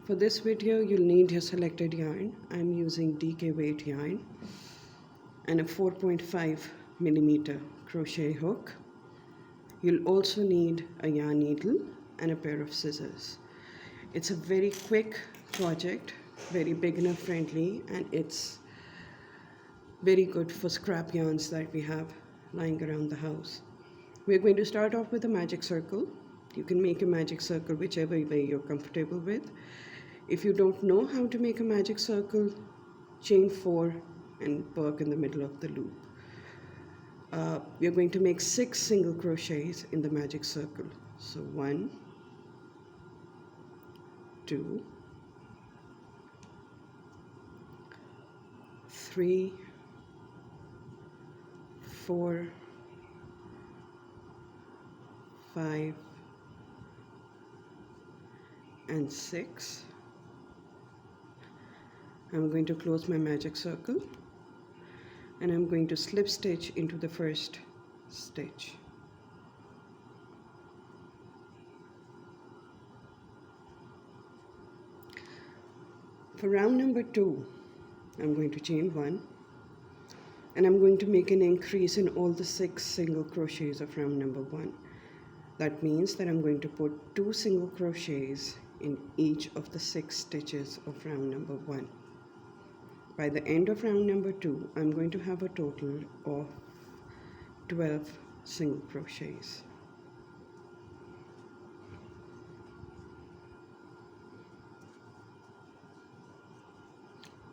For this video, you'll need your selected yarn. I'm using DK weight yarn and a 4.5mm crochet hook. You'll also need a yarn needle and a pair of scissors. It's a very quick project, very beginner friendly, and it's very good for scrap yarns that we have lying around the house. We're going to start off with a magic circle. You can make a magic circle whichever way you're comfortable with. If you don't know how to make a magic circle, chain 4 and work in the middle of the loop. We are going to make 6 single crochets in the magic circle. So 1, 2, 3, 4, 5, and 6. I'm going to close my magic circle and I'm going to slip stitch into the first stitch. For round number 2, I'm going to chain 1 and I'm going to make an increase in all the 6 single crochets of round number 1. That means that I'm going to put 2 single crochets in each of the 6 stitches of round number 1. By the end of round number 2, I'm going to have a total of 12 single crochets.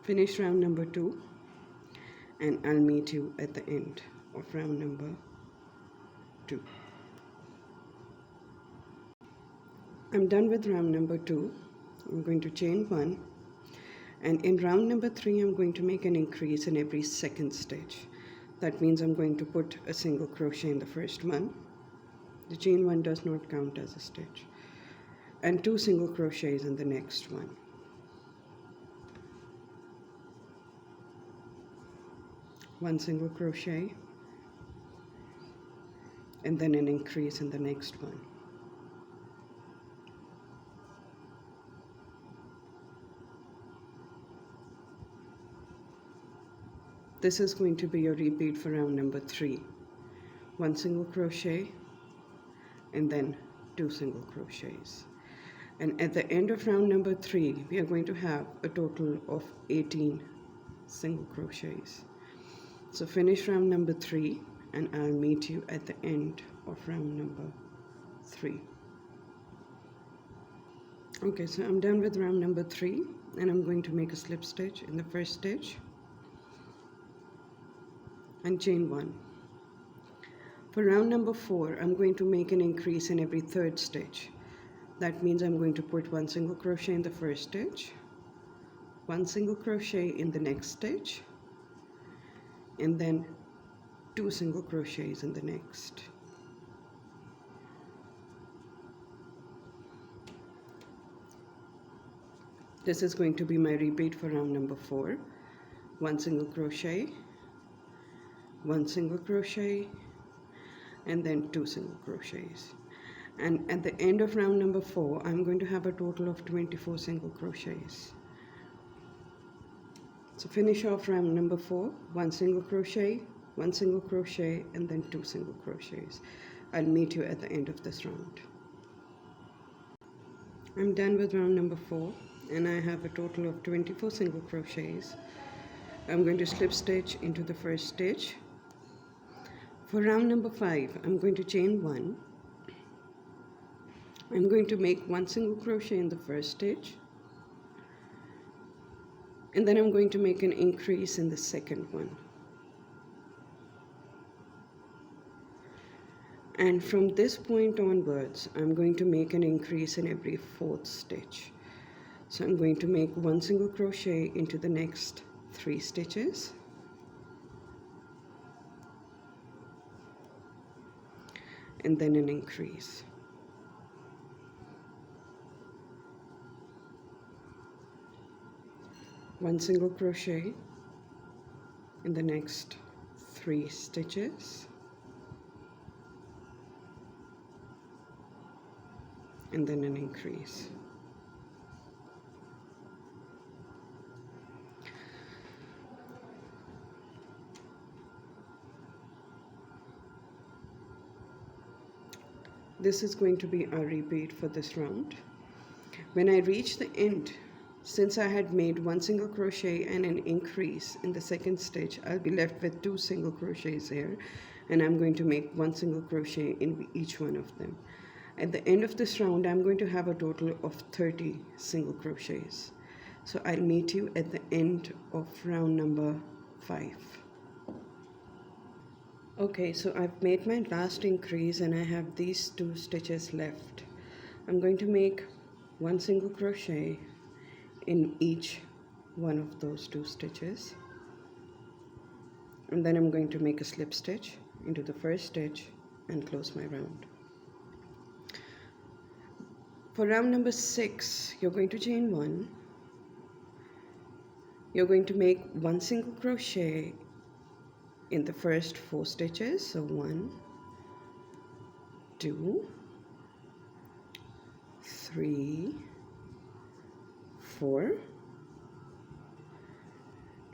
Finish round number 2 and I'll meet you at the end of round number 2. I'm done with round number 2. I'm going to chain 1, and in round number 3 I'm going to make an increase in every second stitch. That means I'm going to put a single crochet in the first one. The chain 1 does not count as a stitch, and 2 single crochets in the next one. One single crochet and then an increase in the next one. This is going to be your repeat for round number 3. One single crochet and then 2 single crochets. And at the end of round number 3, we are going to have a total of 18 single crochets. So finish round number 3 and I'll meet you at the end of round number 3. Okay, so I'm done with round number 3 and I'm going to make a slip stitch in the first stitch and chain 1. For round number 4, I'm going to make an increase in every third stitch. That means I'm going to put 1 single crochet in the first stitch, 1 single crochet in the next stitch, and then 2 single crochets in the next. This is going to be my repeat for round number 4. 1 single crochet, 1 single crochet, and then 2 single crochets. And at the end of round number 4, I'm going to have a total of 24 single crochets. So finish off round number 4, 1 single crochet, 1 single crochet, and then 2 single crochets. I'll meet you at the end of this round. I'm done with round number 4 and I have a total of 24 single crochets. I'm going to slip stitch into the first stitch. For round number 5, I'm going to chain 1. I'm going to make 1 single crochet in the first stitch, and then I'm going to make an increase in the second one. And from this point onwards, I'm going to make an increase in every fourth stitch. So I'm going to make 1 single crochet into the next 3 stitches, and then an increase. One single crochet in the next 3 stitches, and then an increase. This is going to be a repeat for this round. When I reach the end, since I had made one single crochet and an increase in the second stitch, I'll be left with 2 single crochets here, and I'm going to make 1 single crochet in each one of them. At the end of this round, I'm going to have a total of 30 single crochets. So I'll meet you at the end of round number 5. Okay, so I've made my last increase and I have these 2 stitches left. I'm going to make 1 single crochet in each one of those 2 stitches, and then I'm going to make a slip stitch into the first stitch and close my round. For round number 6, you're going to chain 1. You're going to make 1 single crochet in the first 4 stitches. So 1, 2, 3, 4,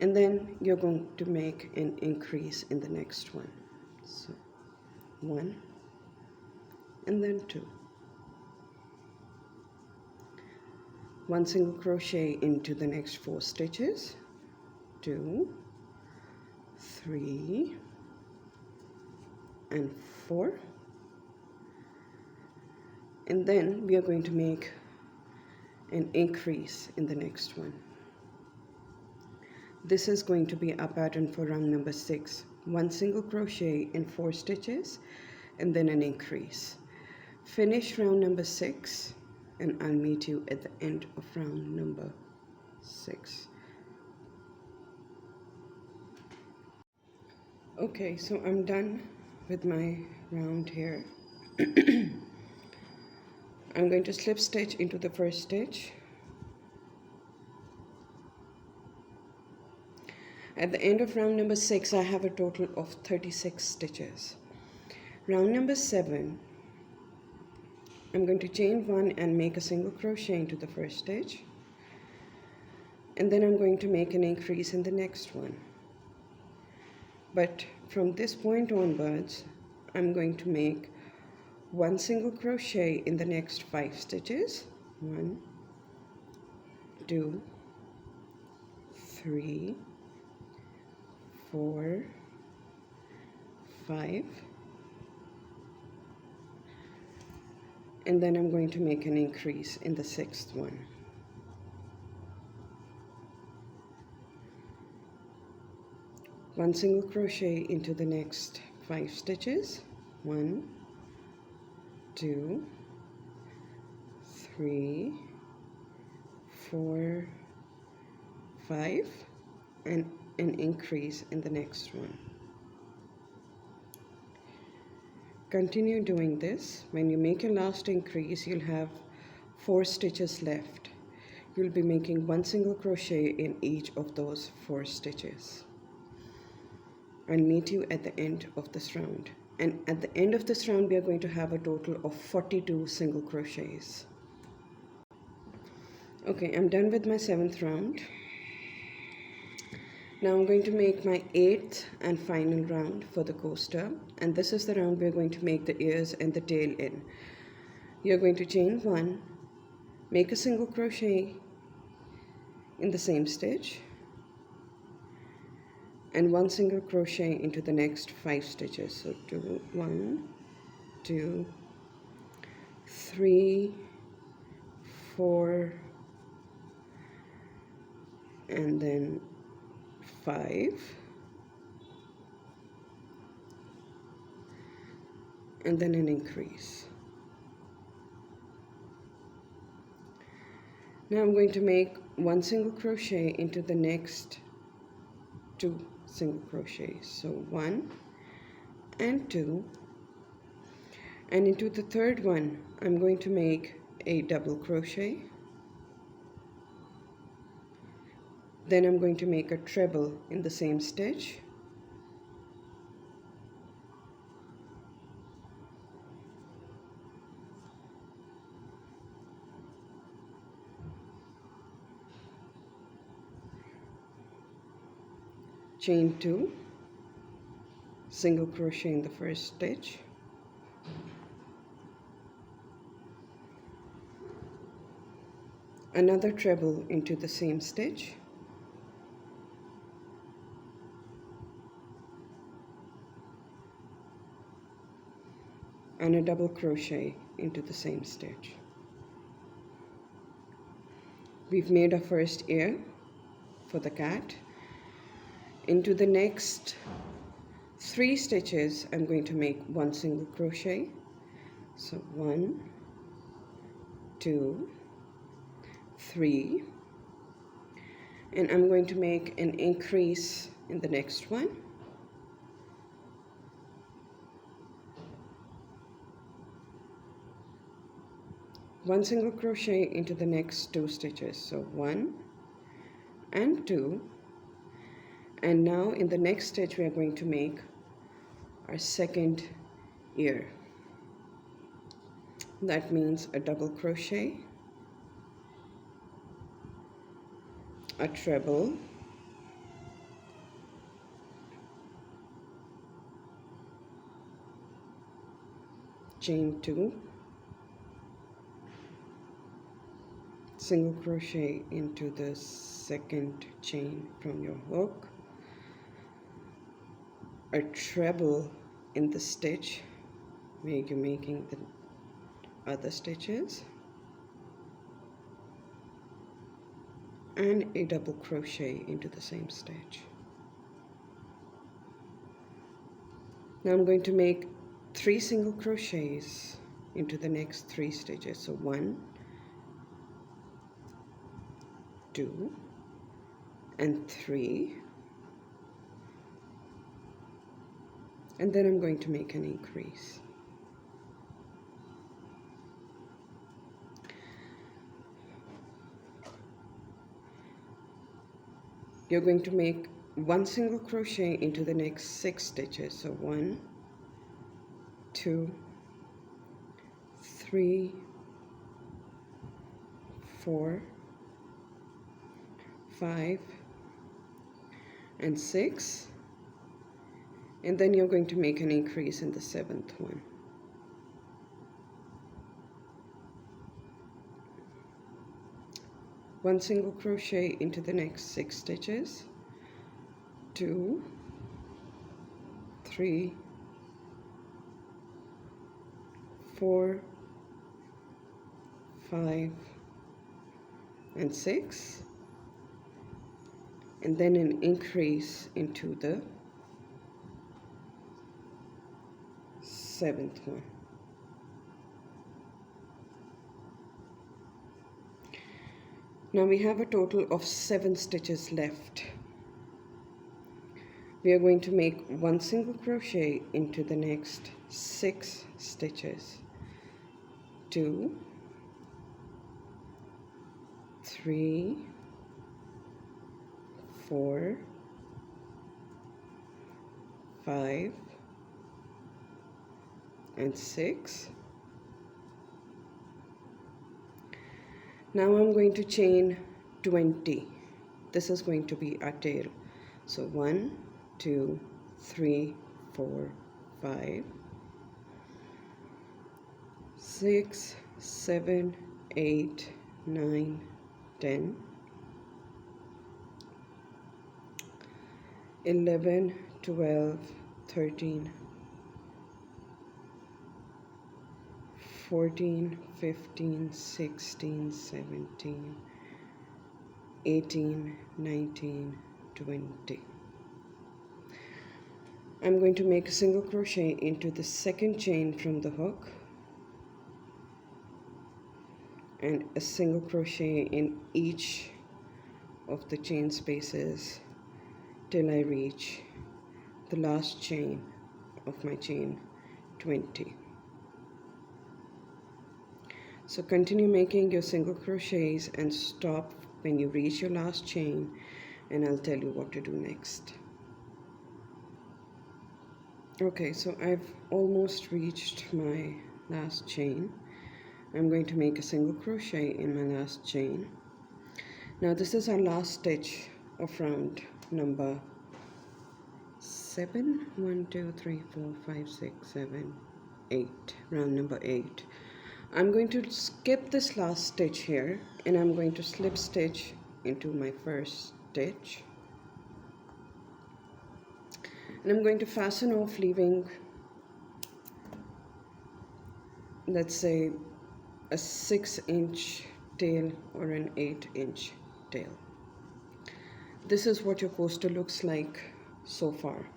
and then you're going to make an increase in the next one. So 1 and then 2. 1 single crochet into the next 4 stitches, 2, 3, and 4, and then we are going to make an increase in the next one. This is going to be a pattern for round number 6. 1 single crochet in 4 stitches and then an increase. Finish round number 6 and I'll meet you at the end of round number 6. Okay, so I'm done with my round here. I'm going to slip stitch into the first stitch. At the end of round number 6, I have a total of 36 stitches. Round number 7, I'm going to chain 1 and make a single crochet into the first stitch, and then I'm going to make an increase in the next one. But from this point onwards, I'm going to make 1 single crochet in the next 5 stitches. 1, 2, 3, 4, 5, and then I'm going to make an increase in the 6th one. One single crochet into the next 5 stitches. 1, 2, 3, 4, 5, and an increase in the next one. Continue doing this. When you make your last increase, you'll have 4 stitches left. You'll be making 1 single crochet in each of those 4 stitches. I'll meet you at the end of this round. And at the end of this round, we are going to have a total of 42 single crochets. Okay, I'm done with my 7th round. Now I'm going to make my 8th and final round for the coaster, and this is the round we're going to make the ears and the tail in. You're going to chain 1, make a single crochet in the same stitch, and 1 single crochet into the next 5 stitches. So 1, 2, 3, 4, and then 5, and then an increase. Now I'm going to make 1 single crochet into the next 2 single crochets. So 1 and 2, and into the 3rd one I'm going to make a double crochet. Then I'm going to make a treble in the same stitch, chain 2, single crochet in the first stitch, another treble into the same stitch, and a double crochet into the same stitch. We've made our first ear for the cat. Into the next 3 stitches, I'm going to make 1 single crochet. So 1, 2, 3, and I'm going to make an increase in the next one. One single crochet into the next 2 stitches, so 1 and 2, and now in the next stitch we are going to make our second ear. That means a double crochet, a treble, chain 2, single crochet into the second chain from your hook, a treble in the stitch where you're making the other stitches, and a double crochet into the same stitch. Now I'm going to make 3 single crochets into the next 3 stitches, so 1, 2, and 3, and then I'm going to make an increase. You're going to make 1 single crochet into the next 6 stitches, so 1, 2, 3, 4, 5, and 6, and then you're going to make an increase in the 7th one. One single crochet into the next 6 stitches, 2, 3, 4, 5, and 6, and then an increase into the 7th one. Now we have a total of 7 stitches left. We are going to make 1 single crochet into the next 6 stitches, 2, 3, 4, 5, and 6. Now I'm going to chain 20. This is going to be our tail. So 1, 2, 3, 4, 5, 6, 7, 8, 9, 10, 11, 12, 13, 14, 15, 16, 17, 18, 19, 20. I'm going to make a single crochet into the second chain from the hook and a single crochet in each of the chain spaces till I reach the last chain of my chain 20. So continue making your single crochets and stop when you reach your last chain, and I'll tell you what to do next. Okay, so I've almost reached my last chain. I'm going to make a single crochet in my last chain. Now this is our last stitch of round number 7. 1, 2, 3, 4, 5, 6, 7, 8. Round number 8. I'm going to skip this last stitch here and I'm going to slip stitch into my first stitch. And I'm going to fasten off, leaving, let's say, a 6-inch tail or an 8-inch tail. This is what your coaster looks like so far.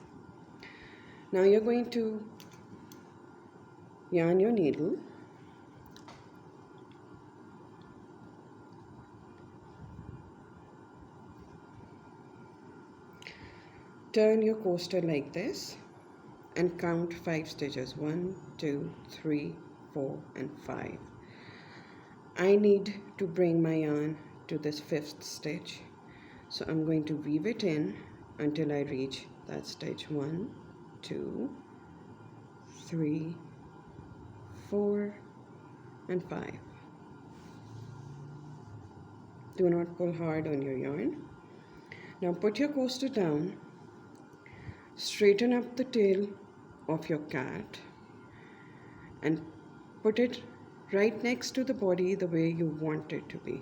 Now you're going to yarn your needle, turn your coaster like this and count 5 stitches. 1, 2, 3, 4 and 5. I need to bring my yarn to this 5th stitch, so I'm going to weave it in until I reach that stitch. 1, 2, 3, 4 and 5. Do not pull hard on your yarn. Now put your coaster down, straighten up the tail of your cat and put it right next to the body the way you want it to be.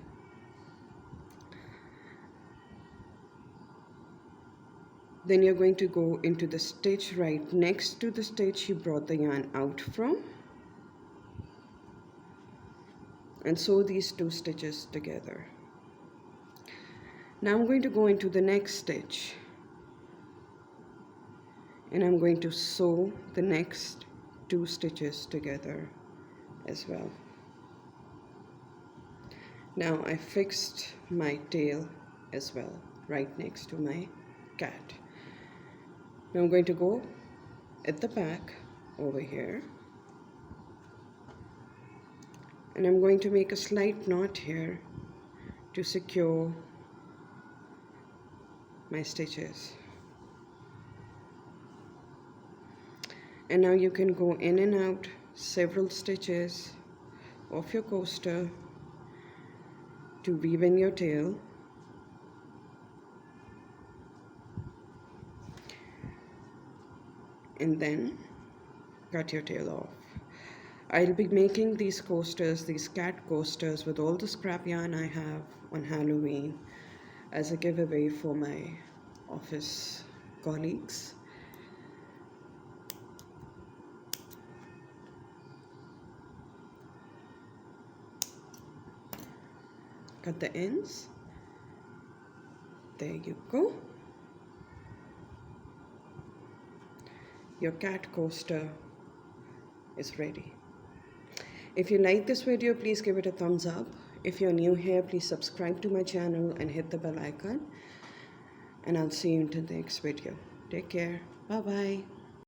Then you're going to go into the stitch right next to the stitch you brought the yarn out from and sew these 2 stitches together. Now I'm going to go into the next stitch and I'm going to sew the next 2 stitches together as well. Now I fixed my tail as well right next to my cat. Now I'm going to go at the back over here and I'm going to make a slight knot here to secure my stitches. And now you can go in and out several stitches of your coaster to weave in your tail. And then cut your tail off. I'll be making these coasters, these cat coasters, with all the scrap yarn I have on Halloween as a giveaway for my office colleagues. Cut the ends. There you go. Your cat coaster is ready. If you like this video, please give it a thumbs up. If you're new here, please subscribe to my channel and hit the bell icon. And I'll see you in the next video. Take care. Bye-bye.